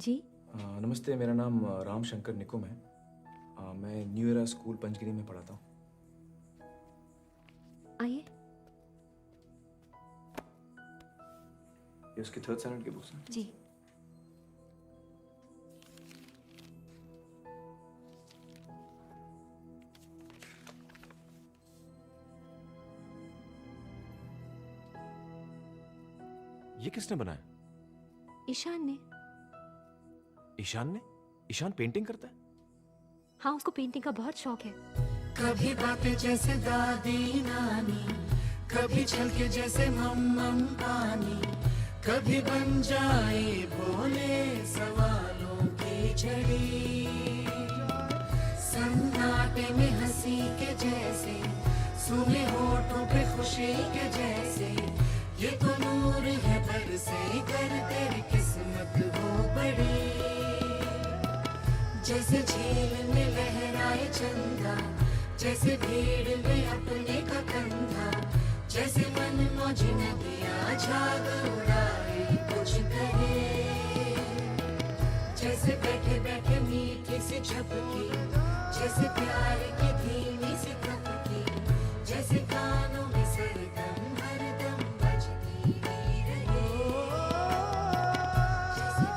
जी। नमस्ते, मेरा नाम राम शंकर निकुम है। मैं न्यू एरा स्कूल पंचगिरी में पढ़ाता हूँ। आइए। ये उसकी थर्ड स्टैंडर्ड की बुक्स हैं। जी। ये किसने बनाया? ईशान ने। ईशान ने? ईशान पेंटिंग करता है? हाँ, उसको पेंटिंग का बहुत शौक है। कभी बातें जैसे दादी नानी, कभी छलके जैसे मम्मम पानी, कभी बन जाए भोले सवालों की झड़ी। सन्नाटे में हंसी के जैसे, सूने होठों पे खुशी के जैसे, ये तो नूर है बरसे कर तेरी किस्मत हो बड़ी। जैसे झील में लहराए चंदा, जैसे भीड़ में अपने का कंधा, जैसे मन मौजी नदियाँ झाग उड़ाए कुछ कहे, जैसे बैठे बैठे मीठी सी झपकी, जैसे प्यार की धीमी सी थपकी, जैसे कानों में सरगम हरदम बजती ही रहे। जैसे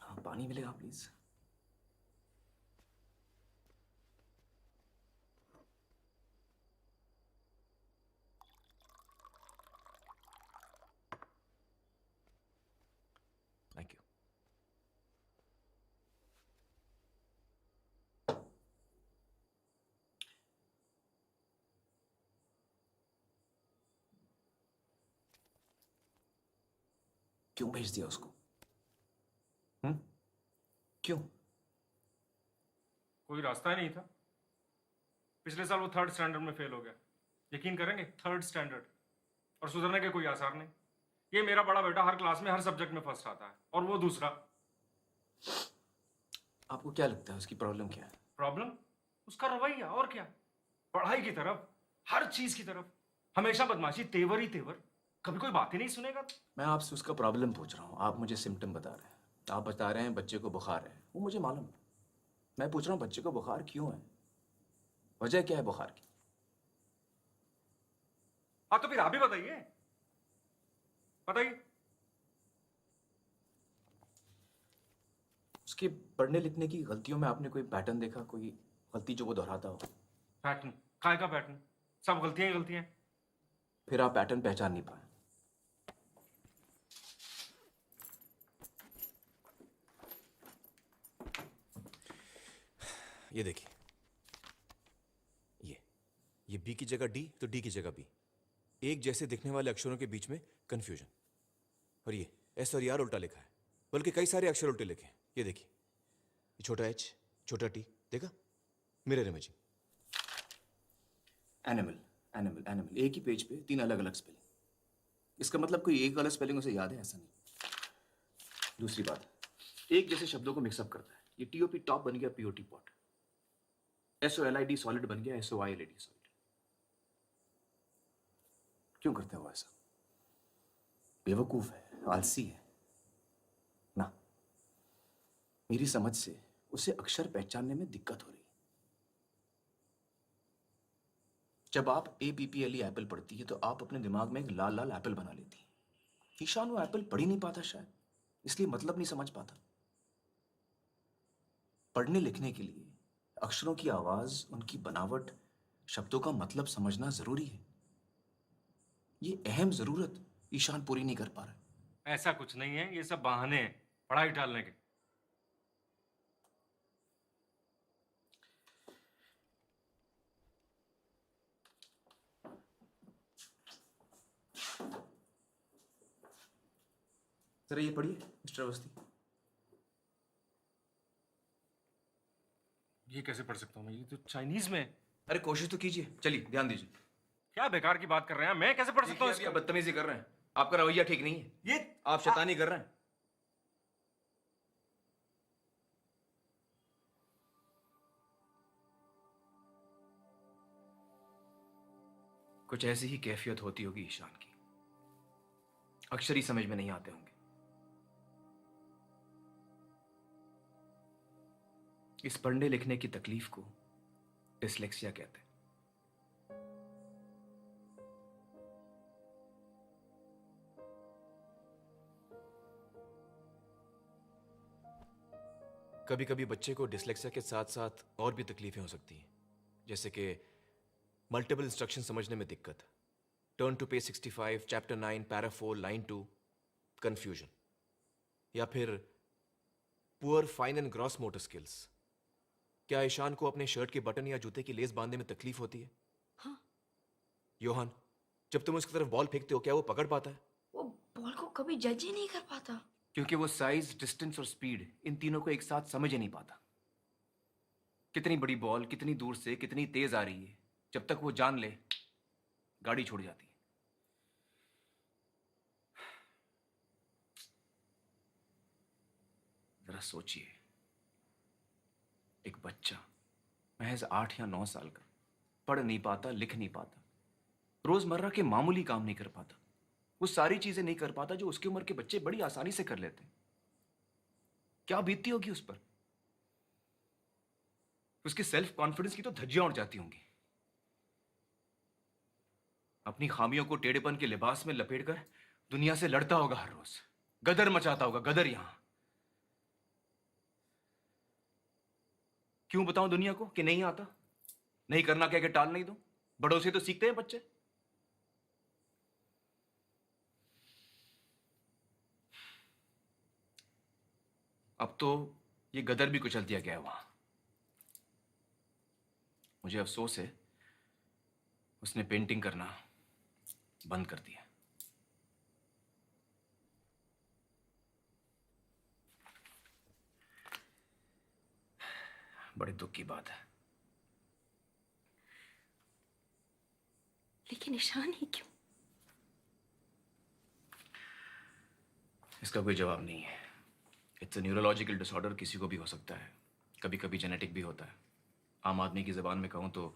हाँ, पानी मिलेगा प्लीज? Thank you. क्यों भेज दिया उसको? क्यों? कोई रास्ता ही नहीं था। पिछले साल वो थर्ड स्टैंडर्ड में फेल हो गया। यकीन करेंगे, थर्ड स्टैंडर्ड, और सुधरने के कोई आसार नहीं। ये मेरा बड़ा बेटा हर क्लास में हर सब्जेक्ट में फर्स्ट आता है, और वो दूसरा। आपको क्या लगता है उसकी प्रॉब्लम क्या है? प्रॉब्लम उसका रवैया, और क्या। पढ़ाई की तरफ, हर चीज की तरफ हमेशा बदमाशी, तेवर ही तेवर। कभी कोई बात ही नहीं सुनेगा। मैं आपसे उसका प्रॉब्लम पूछ रहा हूँ, आप मुझे सिम्टम बता रहे हैं। आप बता रहे हैं बच्चे को बुखार है, वो मुझे मालूम है। मैं पूछ रहा हूँ बच्चे को बुखार क्यों है, वजह क्या है बुखार की? हाँ, तो फिर आप ही बताइए, बताइए। उसके पढ़ने लिखने की गलतियों में आपने कोई पैटर्न देखा, कोई गलती जो वो दोहराता हो? पैटर्न? काय का पैटर्न? सब गलतियां ही गलतियां। फिर आप पैटर्न पहचान नहीं पाए। ये देखिए, ये बी की जगह डी तो डी की जगह बी। एक जैसे दिखने वाले अक्षरों के बीच में कंफ्यूजन। और ये एस और आर उल्टा लिखा है, बल्कि कई सारे अक्षर उल्टे लिखे हैं। ये देखिए, ये छोटा एच, छोटा टी, देखा? Mirror imaging. Animal, animal, animal, एक ही पेज पे 3 अलग अलग स्पेलिंग। इसका मतलब कोई एक गलत स्पेलिंग उसे याद है, ऐसा नहीं। दूसरी बात, एक जैसे शब्दों को मिक्सअप करता है। ये टीओपी टॉप बन गया पीओटी पॉट, SOLID सॉलिड बन गया SOILD सॉलिड। क्यों करते हो ऐसा? बेवकूफ है, आलसी है ना। मेरी समझ से उसे अक्षर पहचानने में दिक्कत हो रही है। जब आप APPLE एप्पल पढ़ती है तो आप अपने दिमाग में एक लाल लाल एप्पल बना लेती है। ईशान वो एप्पल पढ़ ही नहीं पाता, शायद इसलिए मतलब नहीं समझ पाता। पढ़ने लिखने के लिए अक्षरों की आवाज, उनकी बनावट, शब्दों का मतलब समझना जरूरी है। ये अहम जरूरत ईशान पूरी नहीं कर पा रहा है। ऐसा कुछ नहीं है, ये सब बहाने हैं पढ़ाई टालने के। जरा ये पढ़िए मिस्टर अवस्थी। ये कैसे पढ़ सकता हूँ मैं? ये तो चाइनीज में है। अरे कोशिश तो कीजिए, चलिए ध्यान दीजिए। क्या बेकार की बात कर रहे हैं, मैं कैसे पढ़ सकता हूँ देखिए, इसको? अभी आप बदतमीजी कर रहे हैं, आपका रवैया ठीक नहीं है, ये आप शैतानी कर रहे हैं। कुछ ऐसी ही कैफियत होती होगी ईशान की, अक्षर ही समझ में नहीं आते होंगे। इस पढ़ने लिखने की तकलीफ को डिसलेक्सिया कहते हैं। कभी कभी बच्चे को डिसलेक्सिया के साथ साथ और भी तकलीफें हो सकती हैं, जैसे कि मल्टीपल इंस्ट्रक्शन समझने में दिक्कत, turn to page 65, chapter 9, para 4, line 2, confusion, या फिर poor fine and gross motor skills. क्या ईशान को अपने शर्ट के बटन या जूते की लेस बांधने में तकलीफ होती है? हाँ। योहान, जब तुम उसकी तरफ बॉल फेंकते हो क्या वो पकड़ पाता है? वो बॉल को कभी जज ही नहीं कर पाता। क्योंकि वो साइज, डिस्टेंस और स्पीड, इन तीनों को एक साथ समझ ही नहीं पाता। कितनी बड़ी बॉल कितनी दूर से कितनी तेज आ रही है, जब तक वो जान ले गाड़ी छूट जाती है। जरा सोचिए, एक बच्चा महज 8 या 9 साल का पढ़ नहीं पाता, लिख नहीं पाता, रोजमर्रा के मामूली काम नहीं कर पाता, वो सारी चीजें नहीं कर पाता जो उसकी उम्र के बच्चे बड़ी आसानी से कर लेते हैं। क्या बीतती होगी उस पर? उसके सेल्फ कॉन्फिडेंस की तो धज्जियां उड़ जाती होंगी। अपनी खामियों को टेढ़ेपन के लिबास में लपेटकर दुनिया से लड़ता होगा हर रोज, गदर मचाता होगा, गदर। यहां क्यों बताऊं दुनिया को कि नहीं आता, नहीं करना क्या कि टाल नहीं दो? बड़ों से तो सीखते हैं बच्चे। अब तो ये गदर भी कुचल दिया गया है वहां। मुझे अफसोस है उसने पेंटिंग करना बंद कर दिया। बड़े दुख की बात है। लेकिन ईशान ही क्यों? इसका कोई जवाब नहीं है। इट्स अ न्यूरोलॉजिकल डिसऑर्डर, किसी को भी हो सकता है, कभी कभी जेनेटिक भी होता है। आम आदमी की जबान में कहूं तो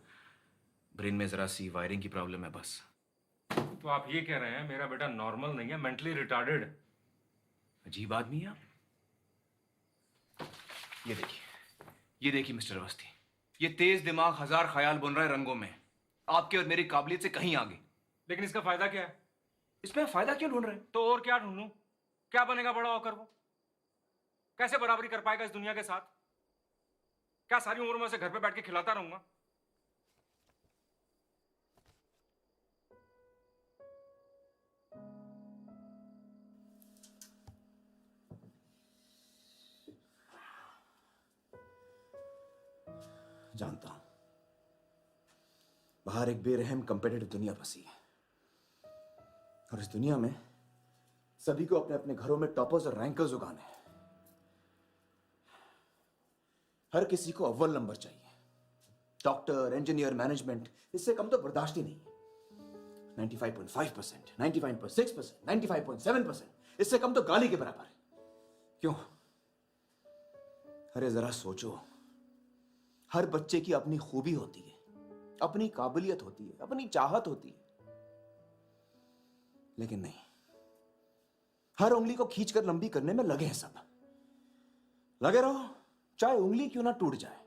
ब्रेन में जरा सी वायरिंग की प्रॉब्लम है बस। तो आप ये कह रहे हैं मेरा बेटा नॉर्मल नहीं है, मेंटली रिटार्डेड? अजीब आदमी है आप। ये देखिए मिस्टर अवस्थी, ये तेज दिमाग हजार ख्याल बुन रहा है रंगों में, आपके और मेरी काबिलियत से कहीं आगे। लेकिन इसका फायदा क्या है? इसमें फायदा क्यों ढूंढ रहे हैं? तो और क्या ढूंढूं? क्या बनेगा बड़ा होकर वो? कैसे बराबरी कर पाएगा इस दुनिया के साथ? क्या सारी उम्र में उसे घर पे बैठ के खिलाता रहूंगा? जानता हूं बाहर एक बेरहम कंपेटिटिव दुनिया बसी है, और इस दुनिया में सभी को अपने अपने घरों में टॉपर्स और रैंकर्स उगाने हैं। हर किसी को अव्वल नंबर चाहिए। डॉक्टर, इंजीनियर, मैनेजमेंट, इससे कम तो बर्दाश्त ही नहीं है। 95.5%, 95.6%, 95.7%, इससे कम तो गाली के बराबर है। क्यों? अरे जरा सोचो, हर बच्चे की अपनी खूबी होती है, अपनी काबिलियत होती है, अपनी चाहत होती है, लेकिन नहीं, हर उंगली को खींचकर लंबी करने में लगे हैं सब। लगे रहो, चाहे उंगली क्यों ना टूट जाए।